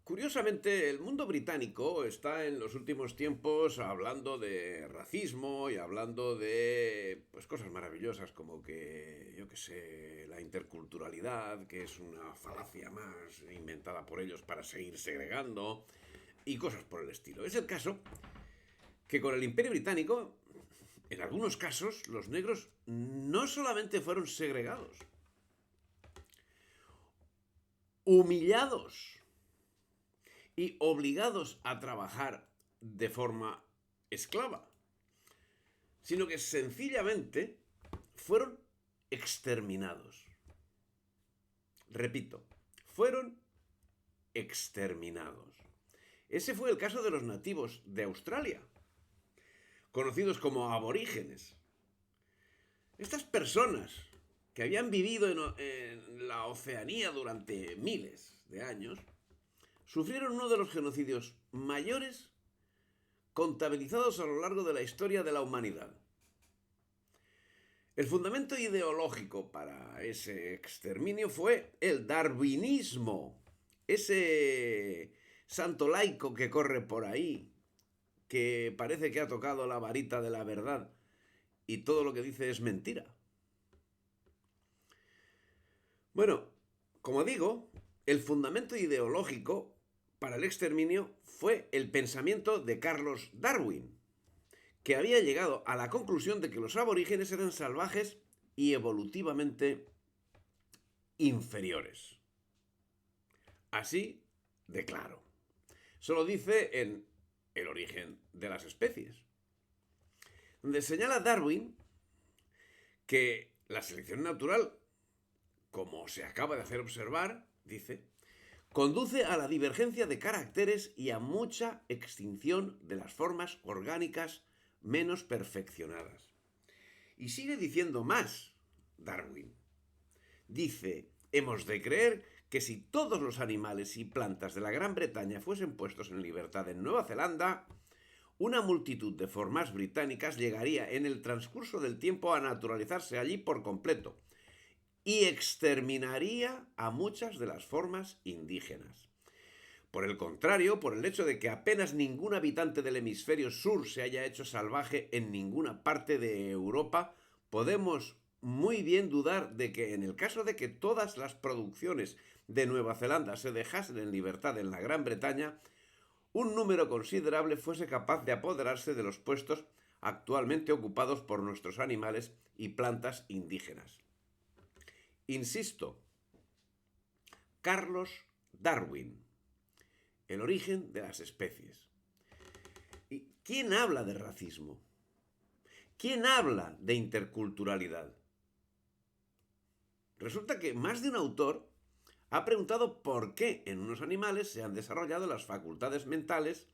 Curiosamente, el mundo británico está en los últimos tiempos hablando de racismo y hablando de cosas maravillosas como que, yo qué sé, la interculturalidad, que es una falacia más inventada por ellos para seguir segregando y cosas por el estilo. Es el caso que con el Imperio Británico, en algunos casos, los negros no solamente fueron segregados, humillados y obligados a trabajar de forma esclava, sino que sencillamente fueron exterminados. Repito, fueron exterminados. Ese fue el caso de los nativos de Australia, conocidos como aborígenes. Estas personas que habían vivido en la Oceanía durante miles de años, sufrieron uno de los genocidios mayores contabilizados a lo largo de la historia de la humanidad. El fundamento ideológico para ese exterminio fue el darwinismo, ese santo laico que corre por ahí, que parece que ha tocado la varita de la verdad y todo lo que dice es mentira. Bueno, como digo, el fundamento ideológico para el exterminio fue el pensamiento de Carlos Darwin, que había llegado a la conclusión de que los aborígenes eran salvajes y evolutivamente inferiores. Así de claro. Eso lo dice en El origen de las especies, donde señala Darwin que la selección natural, como se acaba de hacer observar, dice, conduce a la divergencia de caracteres y a mucha extinción de las formas orgánicas menos perfeccionadas. Y sigue diciendo más Darwin. Dice, hemos de creer que si todos los animales y plantas de la Gran Bretaña fuesen puestos en libertad en Nueva Zelanda, una multitud de formas británicas llegaría en el transcurso del tiempo a naturalizarse allí por completo y exterminaría a muchas de las formas indígenas. Por el contrario, por el hecho de que apenas ningún habitante del hemisferio sur se haya hecho salvaje en ninguna parte de Europa, podemos muy bien dudar de que en el caso de que todas las producciones de Nueva Zelanda se dejasen en libertad en la Gran Bretaña, un número considerable fuese capaz de apoderarse de los puestos actualmente ocupados por nuestros animales y plantas indígenas. Insisto, Carlos Darwin, El origen de las especies. ¿Y quién habla de racismo? ¿Quién habla de interculturalidad? Resulta que más de un autor ha preguntado por qué en unos animales se han desarrollado las facultades mentales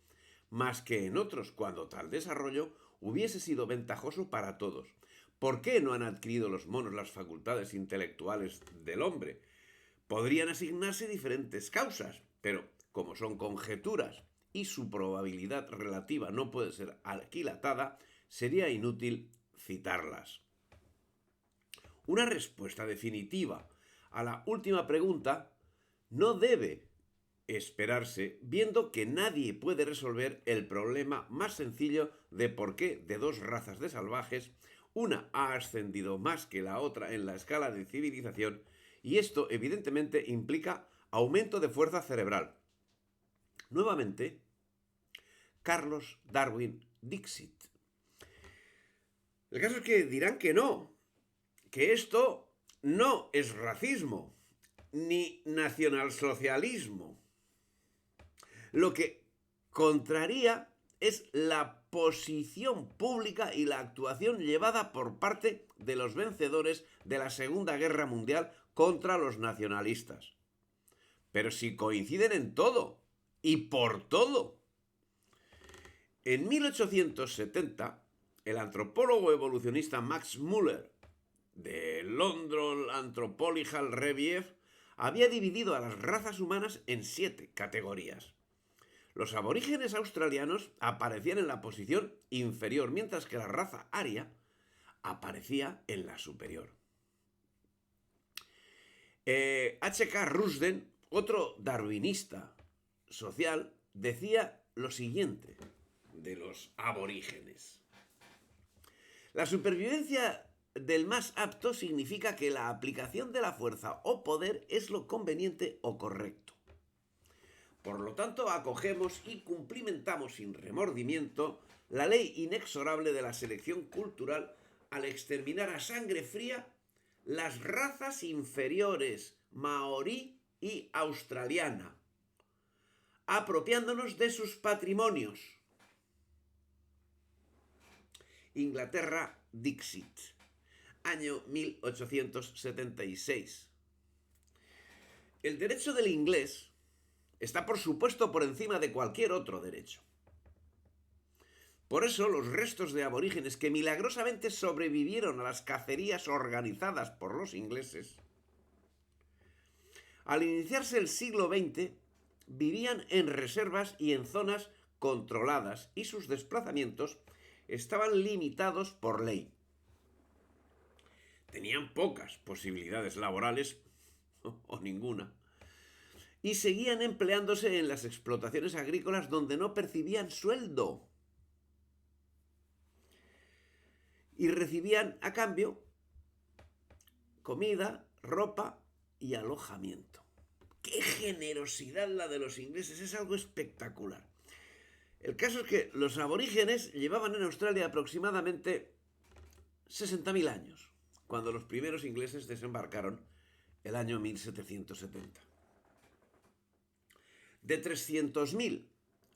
más que en otros, cuando tal desarrollo hubiese sido ventajoso para todos. ¿Por qué no han adquirido los monos las facultades intelectuales del hombre? Podrían asignarse diferentes causas, pero como son conjeturas y su probabilidad relativa no puede ser aquilatada, sería inútil citarlas. Una respuesta definitiva a la última pregunta no debe esperarse, viendo que nadie puede resolver el problema más sencillo de por qué de dos razas de salvajes una ha ascendido más que la otra en la escala de civilización, y esto evidentemente implica aumento de fuerza cerebral. Nuevamente, Carlos Darwin Dixit. El caso es que dirán que no, que esto no es racismo, ni nacionalsocialismo. Lo que contraría es la posición pública y la actuación llevada por parte de los vencedores de la Segunda Guerra Mundial contra los nacionalistas. Pero si coinciden en todo y por todo. En 1870, el antropólogo evolucionista Max Muller, de London Anthropological Review, había dividido a las razas humanas en 7 categorías. Los aborígenes australianos aparecían en la posición inferior, mientras que la raza aria aparecía en la superior. H.K. Rusden, otro darwinista, social decía lo siguiente de los aborígenes. La supervivencia del más apto significa que la aplicación de la fuerza o poder es lo conveniente o correcto. Por lo tanto, acogemos y cumplimentamos sin remordimiento la ley inexorable de la selección cultural al exterminar a sangre fría las razas inferiores maorí y australiana, apropiándonos de sus patrimonios. Inglaterra, Dixit, año 1876. El derecho del inglés está, por supuesto, por encima de cualquier otro derecho. Por eso, los restos de aborígenes que milagrosamente sobrevivieron a las cacerías organizadas por los ingleses, al iniciarse el siglo XX, vivían en reservas y en zonas controladas y sus desplazamientos estaban limitados por ley. Tenían pocas posibilidades laborales o ninguna y seguían empleándose en las explotaciones agrícolas donde no percibían sueldo y recibían a cambio comida, ropa y alojamiento. ¡Qué generosidad la de los ingleses! Es algo espectacular. El caso es que los aborígenes llevaban en Australia aproximadamente 60.000 años, cuando los primeros ingleses desembarcaron el año 1770. De 300.000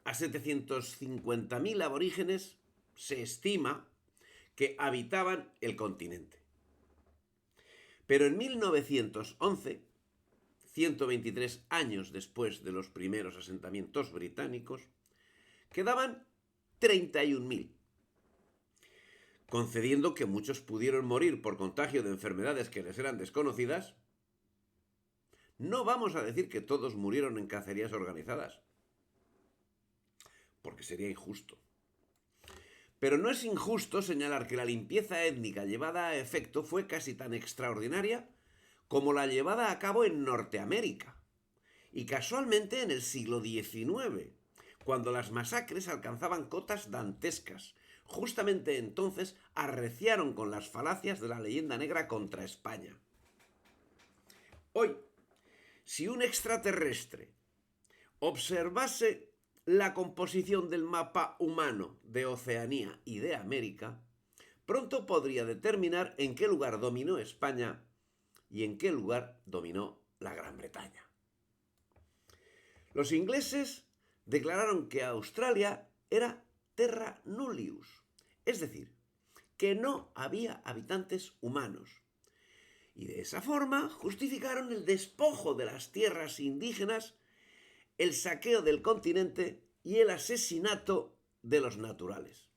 a 750.000 aborígenes se estima que habitaban el continente. Pero en 1911, 123 años después de los primeros asentamientos británicos, quedaban 31.000. Concediendo que muchos pudieron morir por contagio de enfermedades que les eran desconocidas, no vamos a decir que todos murieron en cacerías organizadas, porque sería injusto. Pero no es injusto señalar que la limpieza étnica llevada a efecto fue casi tan extraordinaria como la llevada a cabo en Norteamérica, y casualmente en el siglo XIX, cuando las masacres alcanzaban cotas dantescas. Justamente entonces arreciaron con las falacias de la leyenda negra contra España. Hoy, si un extraterrestre observase la composición del mapa humano de Oceanía y de América, pronto podría determinar en qué lugar dominó España y en qué lugar dominó la Gran Bretaña. Los ingleses declararon que Australia era terra nullius, es decir, que no había habitantes humanos. Y de esa forma justificaron el despojo de las tierras indígenas, el saqueo del continente y el asesinato de los naturales.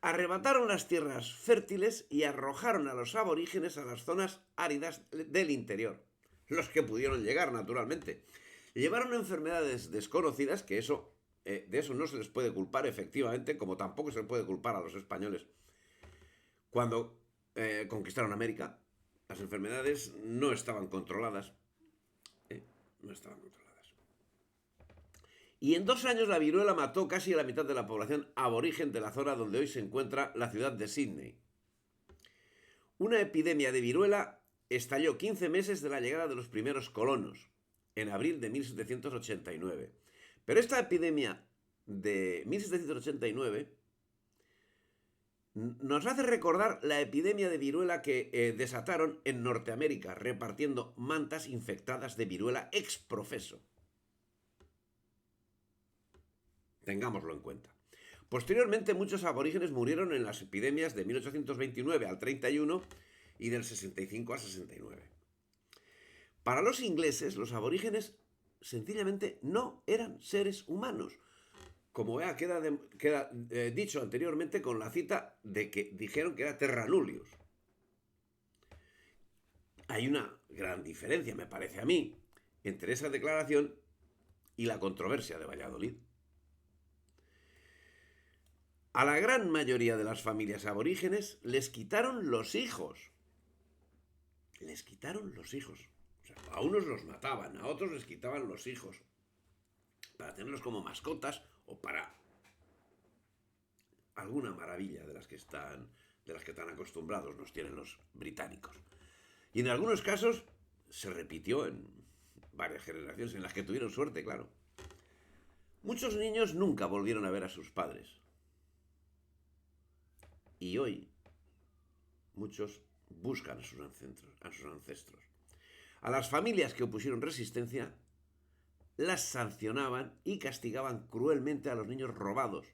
Arrebataron las tierras fértiles y arrojaron a los aborígenes a las zonas áridas del interior, los que pudieron llegar naturalmente. Llevaron enfermedades desconocidas, que de eso no se les puede culpar efectivamente, como tampoco se le puede culpar a los españoles cuando conquistaron América. Las enfermedades no estaban controladas. Y en 2 años la viruela mató casi a la mitad de la población aborigen de la zona donde hoy se encuentra la ciudad de Sídney. Una epidemia de viruela estalló 15 meses de la llegada de los primeros colonos, en abril de 1789. Pero esta epidemia de 1789 nos hace recordar la epidemia de viruela que desataron en Norteamérica, repartiendo mantas infectadas de viruela ex profeso. Tengámoslo en cuenta. Posteriormente, muchos aborígenes murieron en las epidemias de 1829 al 31 y del 65 al 69. Para los ingleses, los aborígenes sencillamente no eran seres humanos, como queda dicho anteriormente con la cita de que dijeron que era terra nullius. Hay una gran diferencia, me parece a mí, entre esa declaración y la controversia de Valladolid. A la gran mayoría de las familias aborígenes les quitaron los hijos. Les quitaron los hijos. O sea, a unos los mataban, a otros les quitaban los hijos. para tenerlos como mascotas o para alguna maravilla de las que están acostumbrados nos tienen los británicos. Y en algunos casos se repitió en varias generaciones en las que tuvieron suerte, claro. Muchos niños nunca volvieron a ver a sus padres. Y hoy muchos buscan a sus ancestros. A las familias que opusieron resistencia las sancionaban y castigaban cruelmente a los niños robados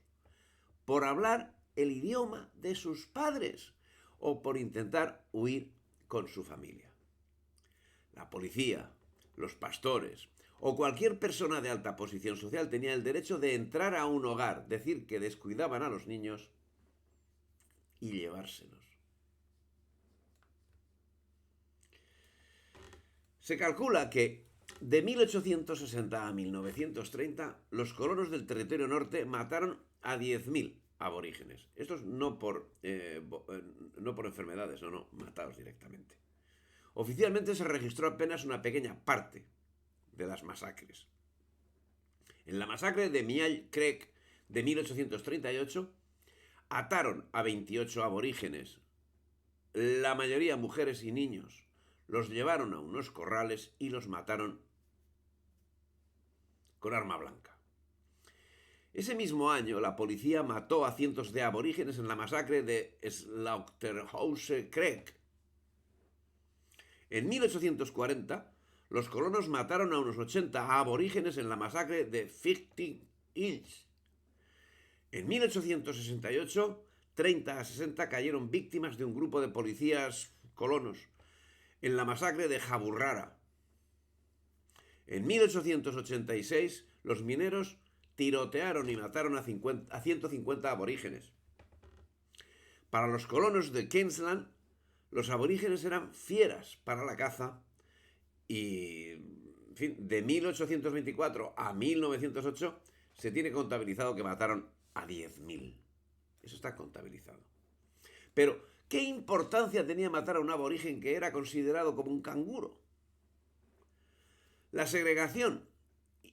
por hablar el idioma de sus padres o por intentar huir con su familia. La policía, los pastores o cualquier persona de alta posición social tenía el derecho de entrar a un hogar, decir que descuidaban a los niños y llevárselos. Se calcula que de 1860 a 1930 los colonos del territorio norte mataron a 10.000 aborígenes. Estos no por enfermedades, no, matados directamente. Oficialmente se registró apenas una pequeña parte de las masacres. En la masacre de Miall Creek de 1838 ataron a 28 aborígenes, la mayoría mujeres y niños. Los llevaron a unos corrales y los mataron con arma blanca. Ese mismo año, la policía mató a cientos de aborígenes en la masacre de Slaughterhouse Creek. En 1840, los colonos mataron a unos 80 aborígenes en la masacre de Fighting Hills. En 1868, 30 a 60 cayeron víctimas de un grupo de policías colonos en la masacre de Jaburrara. En 1886, los mineros tirotearon y mataron a 150 aborígenes. Para los colonos de Queensland, los aborígenes eran fieras para la caza y, en fin, de 1824 a 1908 se tiene contabilizado que mataron a 10.000. Eso está contabilizado. Pero, ¿qué importancia tenía matar a un aborigen que era considerado como un canguro? La segregación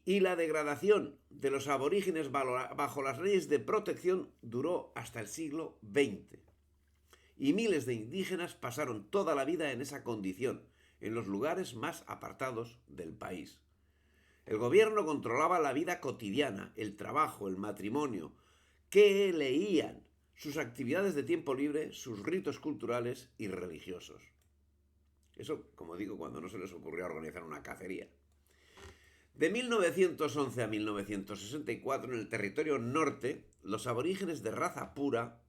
y la degradación de los aborígenes bajo las leyes de protección duró hasta el siglo XX. Y miles de indígenas pasaron toda la vida en esa condición, en los lugares más apartados del país. El gobierno controlaba la vida cotidiana, el trabajo, el matrimonio, qué leían, sus actividades de tiempo libre, sus ritos culturales y religiosos. Eso, como digo, cuando no se les ocurrió organizar una cacería. De 1911 a 1964, en el territorio norte, los aborígenes de raza pura,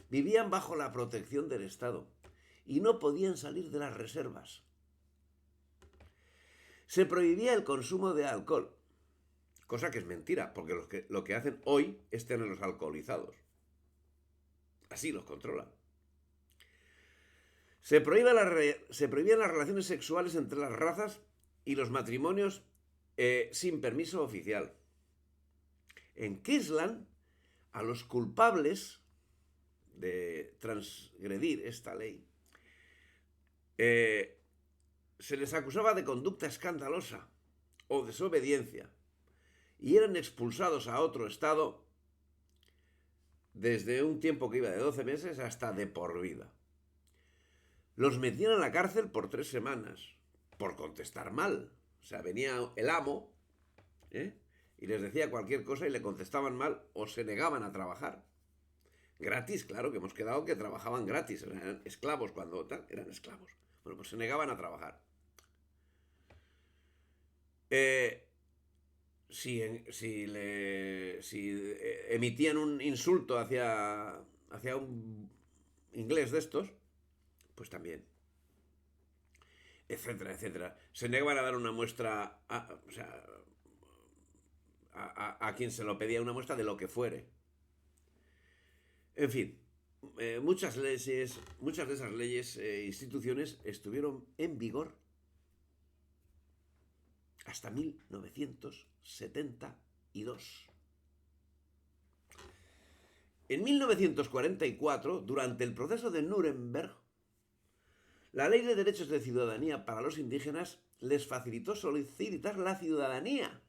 vivían bajo la protección del Estado y no podían salir de las reservas. Se prohibía el consumo de alcohol, cosa que es mentira, porque lo que hacen hoy es tenerlos alcoholizados. Así los controlan. Se prohíben las relaciones sexuales entre las razas y los matrimonios sin permiso oficial. En Queensland, a los culpables de transgredir esta ley se les acusaba de conducta escandalosa o desobediencia y eran expulsados a otro estado desde un tiempo que iba de 12 meses hasta de por vida. Los metían en la cárcel por 3 semanas por contestar mal. O sea, venía el amo y les decía cualquier cosa y le contestaban mal o se negaban a trabajar. Gratis, claro, que hemos quedado que trabajaban gratis. Eran esclavos cuando tal, eran esclavos. Bueno, pues se negaban a trabajar. Si emitían un insulto hacia un inglés de estos, pues también. Etcétera, etcétera. Se negaban a dar una muestra a quien se lo pedía, una muestra de lo que fuere. En fin, muchas de esas leyes e instituciones estuvieron en vigor hasta 1972. En 1944, durante el proceso de Nuremberg, la Ley de Derechos de Ciudadanía para los indígenas les facilitó solicitar la ciudadanía.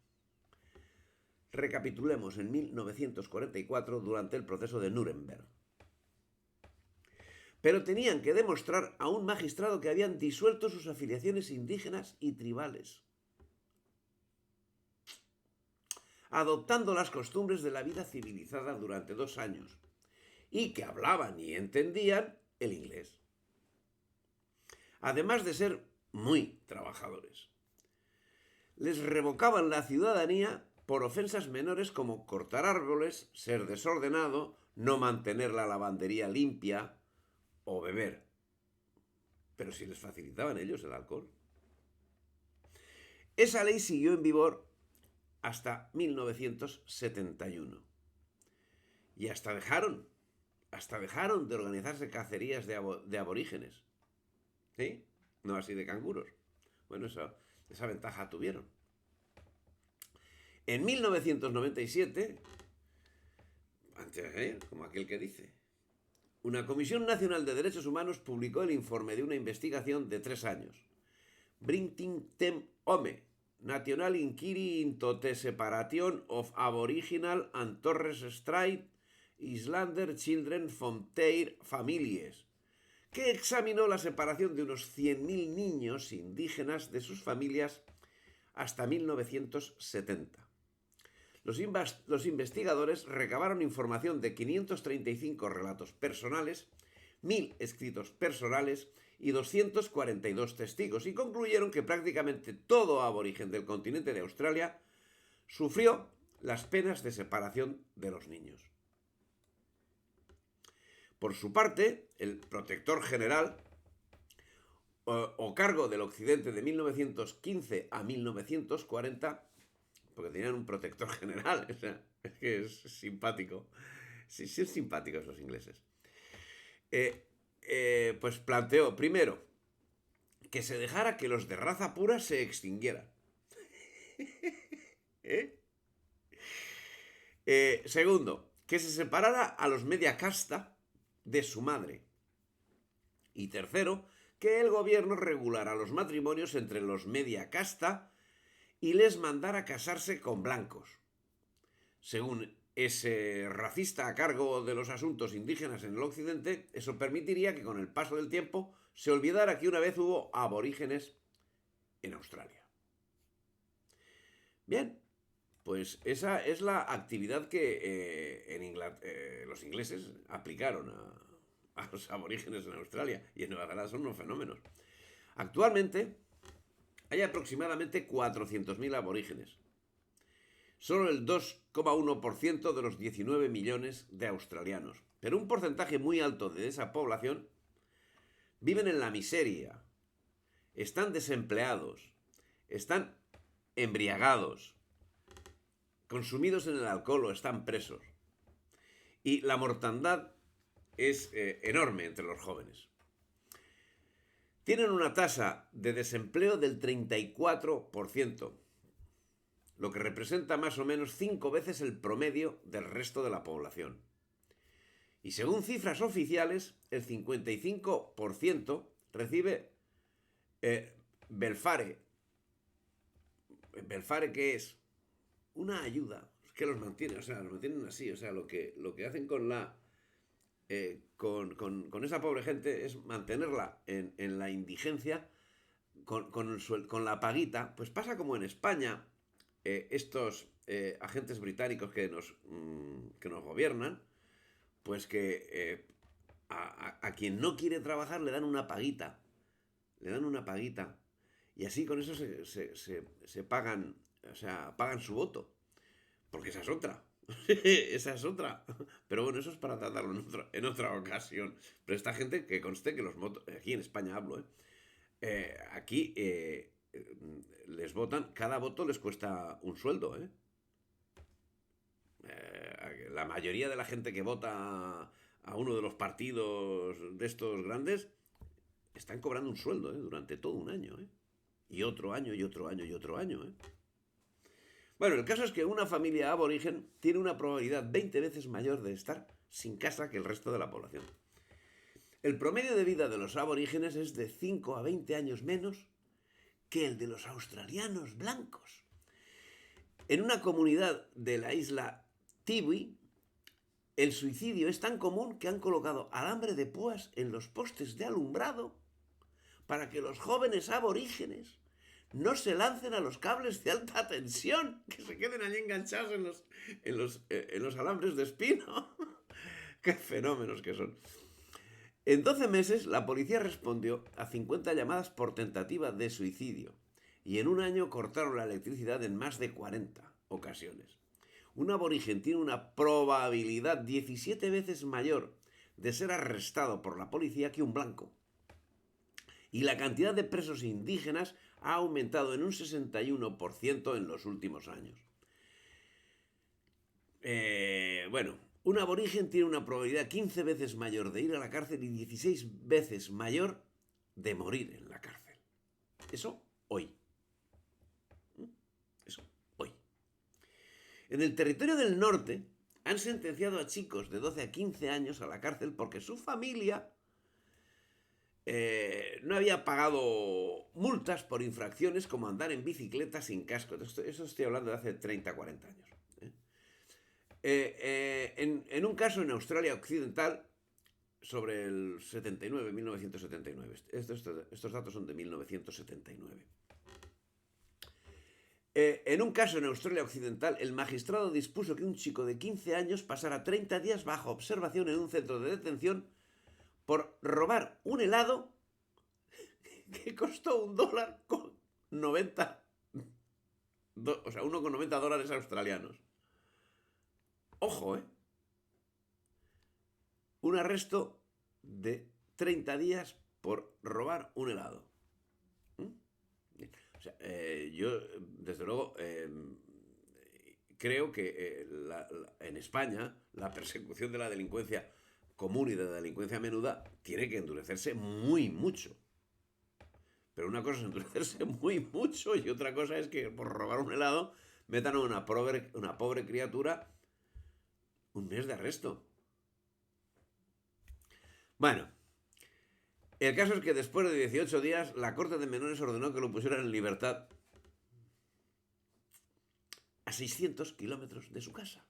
Recapitulemos, en 1944, durante el proceso de Nuremberg. Pero tenían que demostrar a un magistrado que habían disuelto sus afiliaciones indígenas y tribales, adoptando las costumbres de la vida civilizada durante 2 años, y que hablaban y entendían el inglés, además de ser muy trabajadores. Les revocaban la ciudadanía por ofensas menores como cortar árboles, ser desordenado, no mantener la lavandería limpia o beber. Pero si les facilitaban ellos el alcohol. Esa ley siguió en vigor hasta 1971. Y hasta dejaron de organizarse cacerías de aborígenes. ¿Sí? No así de canguros. Bueno, esa ventaja tuvieron. En 1997, como aquel que dice, una Comisión Nacional de Derechos Humanos publicó el informe de una investigación de 3 años. Brinting Tem Home, National Inquiry into the Separation of Aboriginal and Torres Strait Islander Children from their Families, que examinó la separación de unos 100.000 niños indígenas de sus familias hasta 1970. Los investigadores recabaron información de 535 relatos personales, 1.000 escritos personales y 242 testigos, y concluyeron que prácticamente todo aborigen del continente de Australia sufrió las penas de separación de los niños. Por su parte, el protector general, o cargo del occidente de 1915 a 1940, porque tenían un protector general, o sea, es que es simpático. Sí, son simpáticos los ingleses. Pues planteó, primero, que se dejara que los de raza pura se extinguieran. Segundo, que se separara a los media casta de su madre. Y tercero, que el gobierno regulara los matrimonios entre los media casta y les mandara casarse con blancos. Según ese racista a cargo de los asuntos indígenas en el occidente, eso permitiría que con el paso del tiempo se olvidara que una vez hubo aborígenes en Australia. Bien, pues esa es la actividad que los ingleses aplicaron a los aborígenes en Australia, y en Nueva Zelanda son unos fenómenos. Actualmente hay aproximadamente 400.000 aborígenes. Solo el 2,1% de los 19 millones de australianos. Pero un porcentaje muy alto de esa población viven en la miseria, están desempleados, están embriagados, consumidos en el alcohol o están presos. Y la mortandad es enorme entre los jóvenes. Tienen una tasa de desempleo del 34%, lo que representa más o menos 5 veces el promedio del resto de la población. Y según cifras oficiales, el 55% recibe welfare. ¿Welfare qué es? Una ayuda que los mantiene, los mantienen así, lo que hacen con esa pobre gente es mantenerla en la indigencia con la paguita. Pues pasa como en España, estos agentes británicos que nos gobiernan, pues que a quien no quiere trabajar le dan una paguita, y así con eso se pagan, pagan su voto, porque esa es otra. Pero bueno, eso es para tratarlo en otra ocasión. Pero esta gente, que conste que los votos, aquí en España hablo, aquí les votan, cada voto les cuesta un sueldo, la mayoría de la gente que vota a uno de los partidos de estos grandes están cobrando un sueldo, durante todo un año, y otro año, y otro año, y otro año, Bueno, el caso es que una familia aborigen tiene una probabilidad 20 veces mayor de estar sin casa que el resto de la población. El promedio de vida de los aborígenes es de 5 a 20 años menos que el de los australianos blancos. En una comunidad de la isla Tiwi, el suicidio es tan común que han colocado alambre de púas en los postes de alumbrado para que los jóvenes aborígenes no se lancen a los cables de alta tensión, que se queden allí enganchados en los alambres de espino. ¡Qué fenómenos que son! En 12 meses, la policía respondió a 50 llamadas por tentativa de suicidio y en un año cortaron la electricidad en más de 40 ocasiones. Un aborigen tiene una probabilidad 17 veces mayor de ser arrestado por la policía que un blanco. Y la cantidad de presos indígenas ha aumentado en un 61% en los últimos años. Un aborigen tiene una probabilidad 15 veces mayor de ir a la cárcel y 16 veces mayor de morir en la cárcel. Eso hoy. Eso hoy. En el territorio del norte han sentenciado a chicos de 12 a 15 años a la cárcel porque su familia no había pagado multas por infracciones como andar en bicicleta sin casco. Eso estoy hablando de hace 30, 40 años. En un caso en Australia Occidental, sobre el 1979. Estos datos son de 1979. En un caso en Australia Occidental, el magistrado dispuso que un chico de 15 años pasara 30 días bajo observación en un centro de detención por robar un helado que costó $1.90, o sea, $1,90 australianos. Ojo, un arresto de 30 días por robar un helado. O sea, yo, desde luego, creo que en España la persecución de la delincuencia común y de la delincuencia menuda tiene que endurecerse muy mucho. Pero una cosa es endurecerse muy mucho y otra cosa es que por robar un helado metan a una pobre criatura un mes de arresto. Bueno, el caso es que después de 18 días la Corte de Menores ordenó que lo pusieran en libertad a 600 kilómetros de su casa.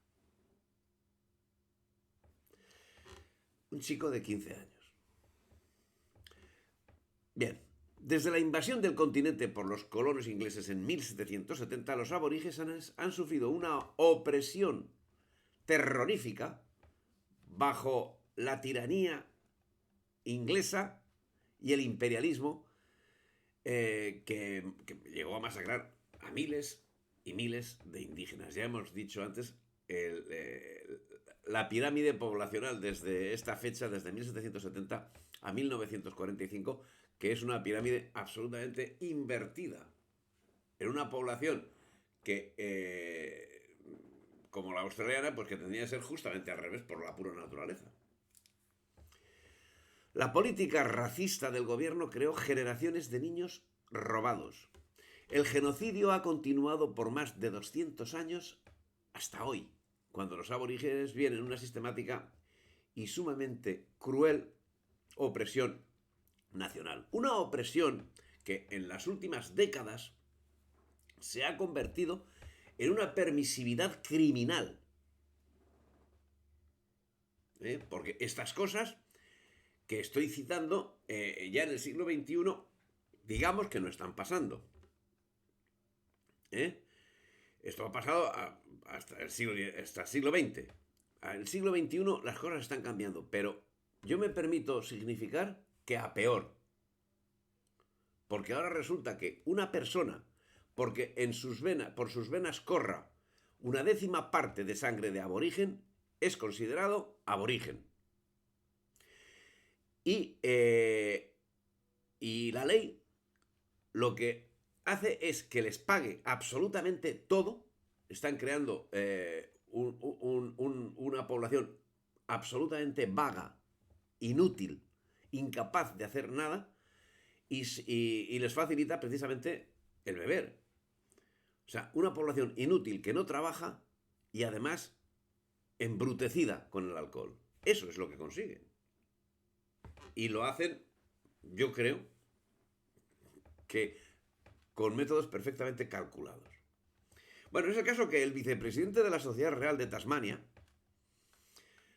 Un chico de 15 años. Bien, desde la invasión del continente por los colonos ingleses en 1770, los aborígenes han sufrido una opresión terrorífica bajo la tiranía inglesa y el imperialismo que llegó a masacrar a miles y miles de indígenas. Ya hemos dicho antes, la pirámide poblacional desde esta fecha, desde 1770 a 1945, que es una pirámide absolutamente invertida en una población que, como la australiana, pues que tendría que ser justamente al revés por la pura naturaleza. La política racista del gobierno creó generaciones de niños robados. El genocidio ha continuado por más de 200 años hasta hoy, cuando los aborígenes vienen una sistemática y sumamente cruel opresión nacional. Una opresión que en las últimas décadas se ha convertido en una permisividad criminal. Porque estas cosas que estoy citando ya en el siglo XXI, digamos que no están pasando. Esto ha pasado hasta el siglo XX. En el siglo XXI las cosas están cambiando, pero yo me permito significar que a peor. Porque ahora resulta que una persona, porque por sus venas corra una 10ª parte de sangre de aborigen, es considerado aborigen. Y la ley lo que hace es que les pague absolutamente todo. Están creando una población absolutamente vaga, inútil, incapaz de hacer nada, y les facilita precisamente el beber. O sea, una población inútil que no trabaja y además embrutecida con el alcohol. Eso es lo que consiguen. Y lo hacen, yo creo, que con métodos perfectamente calculados. Bueno, es el caso que el vicepresidente de la Sociedad Real de Tasmania,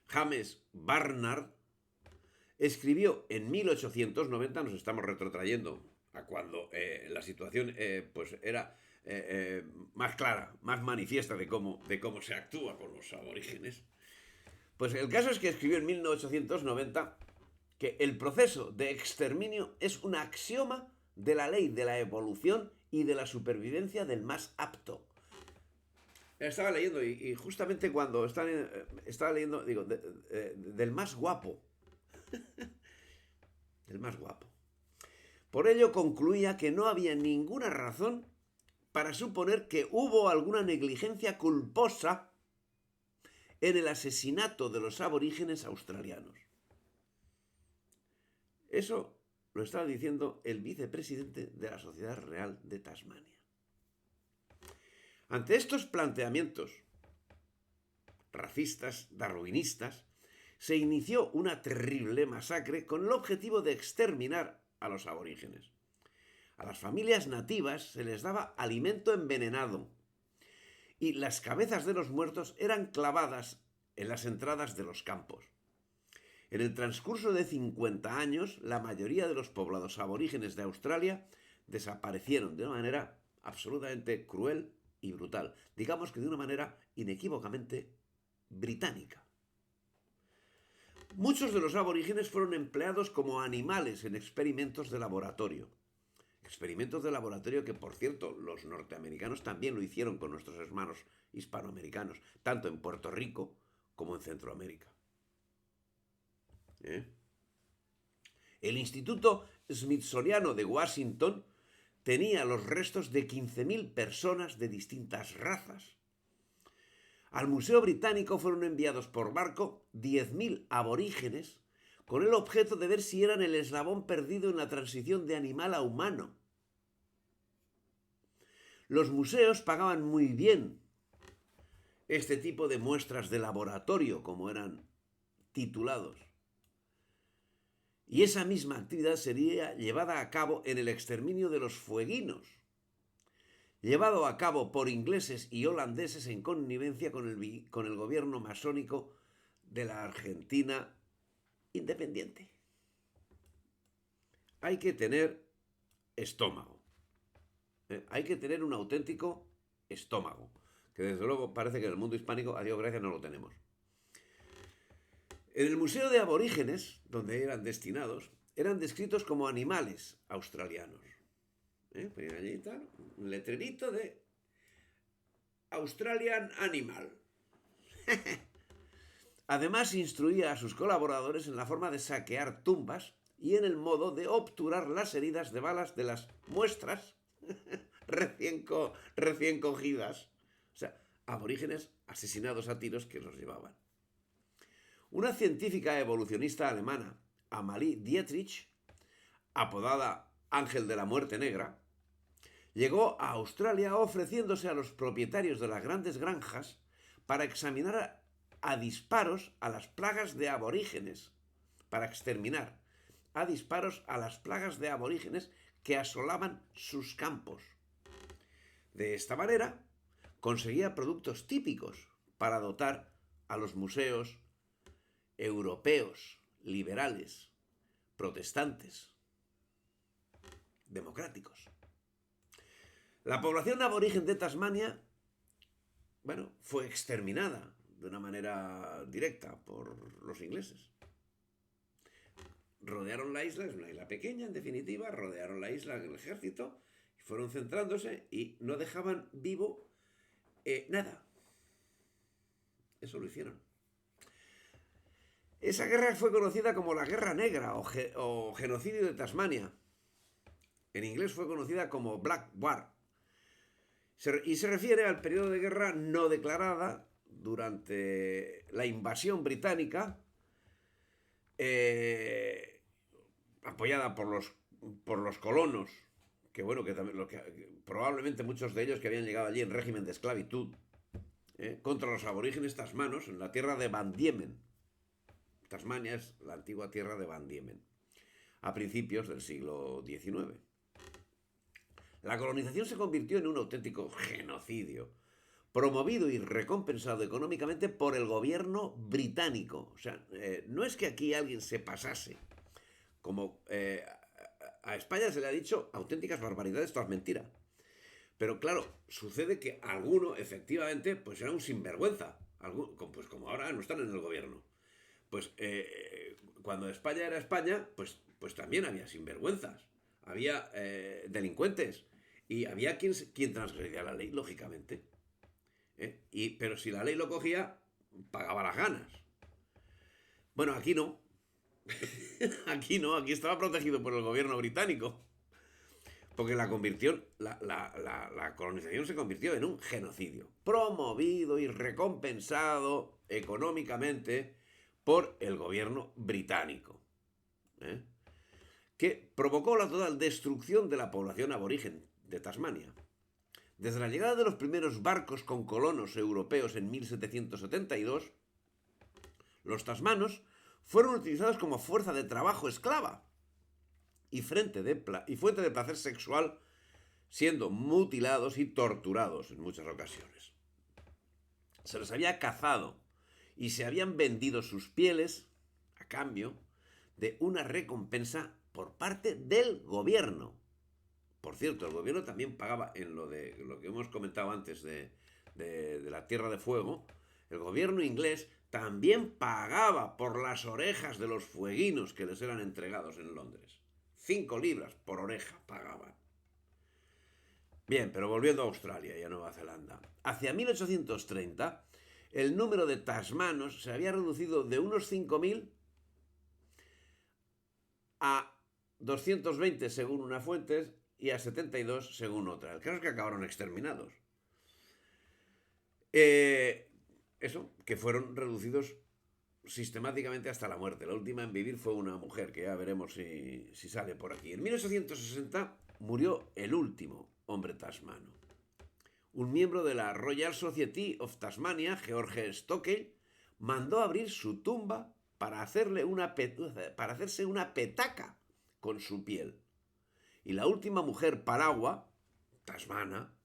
James Barnard, escribió en 1890, nos estamos retrotrayendo a cuando la situación pues era más clara, más manifiesta de cómo se actúa con los aborígenes. Pues el caso es que escribió en 1890 que el proceso de exterminio es un axioma de la ley de la evolución y de la supervivencia del más apto. Estaba leyendo y justamente cuando estaba leyendo, digo, del más guapo. Del más guapo. Por ello concluía que no había ninguna razón para suponer que hubo alguna negligencia culposa en el asesinato de los aborígenes australianos. Eso lo estaba diciendo el vicepresidente de la Sociedad Real de Tasmania. Ante estos planteamientos racistas, darwinistas, se inició una terrible masacre con el objetivo de exterminar a los aborígenes. A las familias nativas se les daba alimento envenenado y las cabezas de los muertos eran clavadas en las entradas de los campos. En el transcurso de 50 años, la mayoría de los poblados aborígenes de Australia desaparecieron de una manera absolutamente cruel y brutal, digamos que de una manera inequívocamente británica. Muchos de los aborígenes fueron empleados como animales en experimentos de laboratorio. Experimentos de laboratorio que, por cierto, los norteamericanos también lo hicieron con nuestros hermanos hispanoamericanos, tanto en Puerto Rico como en Centroamérica. El Instituto Smithsoniano de Washington tenía los restos de 15.000 personas de distintas razas. Al Museo Británico fueron enviados por barco 10.000 aborígenes con el objeto de ver si eran el eslabón perdido en la transición de animal a humano. Los museos pagaban muy bien este tipo de muestras de laboratorio, como eran titulados. Y esa misma actividad sería llevada a cabo en el exterminio de los fueguinos, llevado a cabo por ingleses y holandeses en connivencia con el gobierno masónico de la Argentina independiente. Hay que tener estómago. Hay que tener un auténtico estómago, que desde luego parece que en el mundo hispánico, a Dios gracias, no lo tenemos. En el Museo de Aborígenes, donde eran destinados, eran descritos como animales australianos. Ponían allí tal, un letrerito de Australian Animal. Además, instruía a sus colaboradores en la forma de saquear tumbas y en el modo de obturar las heridas de balas de las muestras recién cogidas. O sea, aborígenes asesinados a tiros que los llevaban. Una científica evolucionista alemana, Amalie Dietrich, apodada Ángel de la Muerte Negra, llegó a Australia ofreciéndose a los propietarios de las grandes granjas para examinar a disparos a las plagas de aborígenes, para exterminar a disparos a las plagas de aborígenes que asolaban sus campos. De esta manera, conseguía productos típicos para dotar a los museos europeos, liberales, protestantes, democráticos. La población aborigen de Tasmania, fue exterminada de una manera directa por los ingleses. Rodearon la isla, es una isla pequeña en definitiva, rodearon la isla en el ejército, fueron centrándose y no dejaban vivo nada. Eso lo hicieron. Esa guerra fue conocida como la Guerra Negra o Genocidio de Tasmania. En inglés fue conocida como Black War. Y se refiere al periodo de guerra no declarada durante la invasión británica, apoyada por los colonos, que probablemente muchos de ellos que habían llegado allí en régimen de esclavitud, contra los aborígenes tasmanos en la tierra de Van Diemen. Tasmania es la antigua tierra de Van Diemen, a principios del siglo XIX. La colonización se convirtió en un auténtico genocidio, promovido y recompensado económicamente por el gobierno británico. O sea, no es que aquí alguien se pasase, como a España se le ha dicho auténticas barbaridades, esto es mentira. Pero claro, sucede que alguno, efectivamente, pues era un sinvergüenza. Pues como ahora no están en el gobierno. Pues cuando España era España, pues también había sinvergüenzas. Había delincuentes. Y había quien transgredía la ley, lógicamente. Pero si la ley lo cogía, pagaba las ganas. Bueno, aquí no. Aquí no, aquí estaba protegido por el gobierno británico. Porque la colonización se convirtió en un genocidio, promovido y recompensado económicamente por el gobierno británico, ¿eh? Que provocó la total destrucción de la población aborigen de Tasmania. Desde la llegada de los primeros barcos con colonos europeos en 1772, los tasmanos fueron utilizados como fuerza de trabajo esclava y fuente de placer sexual, siendo mutilados y torturados en muchas ocasiones. Se les había cazado y se habían vendido sus pieles a cambio de una recompensa por parte del gobierno. Por cierto, el gobierno también pagaba, en lo que hemos comentado antes de la Tierra de Fuego, el gobierno inglés también pagaba por las orejas de los fueguinos que les eran entregados en Londres. 5 libras por oreja pagaban. Bien, pero volviendo a Australia y a Nueva Zelanda. Hacia 1830, el número de tasmanos se había reducido de unos 5.000 a 220 según una fuente y a 72 según otra. El caso es que acabaron exterminados. Eso, que fueron reducidos sistemáticamente hasta la muerte. La última en vivir fue una mujer, que ya veremos si sale por aquí. En 1860 murió el último hombre tasmano. Un miembro de la Royal Society of Tasmania, George Stockley, mandó abrir su tumba para hacerse una petaca con su piel. Y la última mujer paragua, tasmana,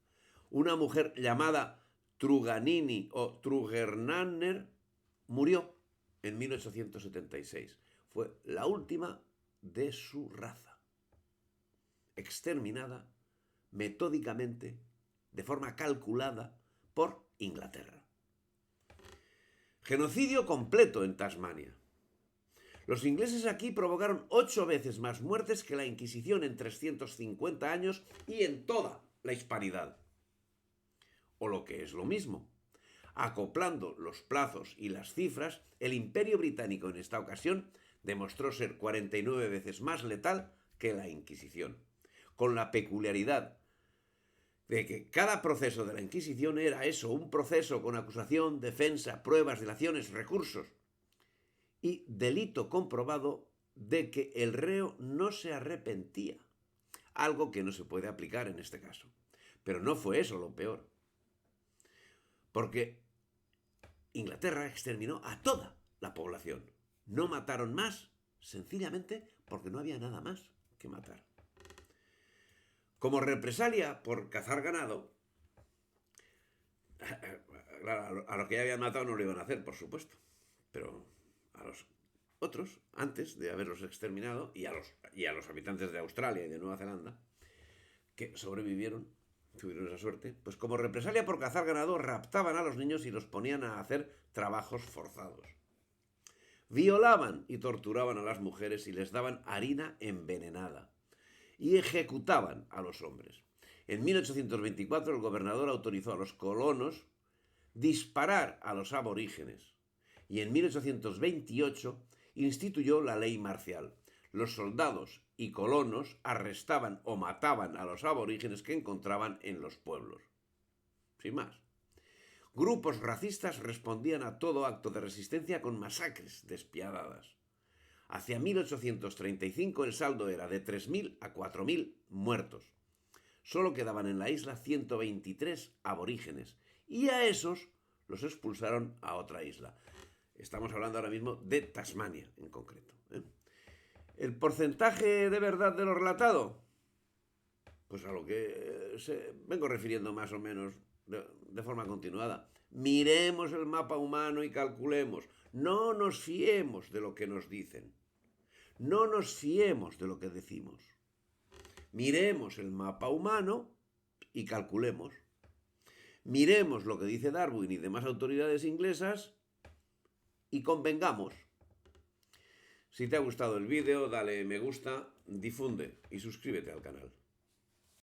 una mujer llamada Truganini o Trugernanner, murió en 1876. Fue la última de su raza, exterminada metódicamente, de forma calculada, por Inglaterra. Genocidio completo en Tasmania. Los ingleses aquí provocaron 8 veces más muertes que la Inquisición en 350 años y en toda la hispanidad. O lo que es lo mismo, acoplando los plazos y las cifras, el Imperio Británico en esta ocasión demostró ser 49 veces más letal que la Inquisición, con la peculiaridad de que cada proceso de la Inquisición era eso, un proceso con acusación, defensa, pruebas, dilaciones, recursos y delito comprobado de que el reo no se arrepentía, algo que no se puede aplicar en este caso. Pero no fue eso lo peor, porque Inglaterra exterminó a toda la población. No mataron más, sencillamente porque no había nada más que matar. Como represalia por cazar ganado, a los que ya habían matado no lo iban a hacer, por supuesto, pero a los otros, antes de haberlos exterminado, y a los habitantes de Australia y de Nueva Zelanda, que sobrevivieron, tuvieron esa suerte, pues como represalia por cazar ganado, raptaban a los niños y los ponían a hacer trabajos forzados. Violaban y torturaban a las mujeres y les daban harina envenenada. Y ejecutaban a los hombres. En 1824 el gobernador autorizó a los colonos disparar a los aborígenes. Y en 1828 instituyó la ley marcial. Los soldados y colonos arrestaban o mataban a los aborígenes que encontraban en los pueblos. Sin más. Grupos racistas respondían a todo acto de resistencia con masacres despiadadas. Hacia 1835 el saldo era de 3.000 a 4.000 muertos. Solo quedaban en la isla 123 aborígenes y a esos los expulsaron a otra isla. Estamos hablando ahora mismo de Tasmania en concreto. ¿El porcentaje de verdad de lo relatado? Pues a lo que vengo refiriendo más o menos de forma continuada. Miremos el mapa humano y calculemos. No nos fiemos de lo que nos dicen. No nos fiemos de lo que decimos. Miremos el mapa humano y calculemos. Miremos lo que dice Darwin y demás autoridades inglesas y convengamos. Si te ha gustado el vídeo, dale me gusta, difunde y suscríbete al canal.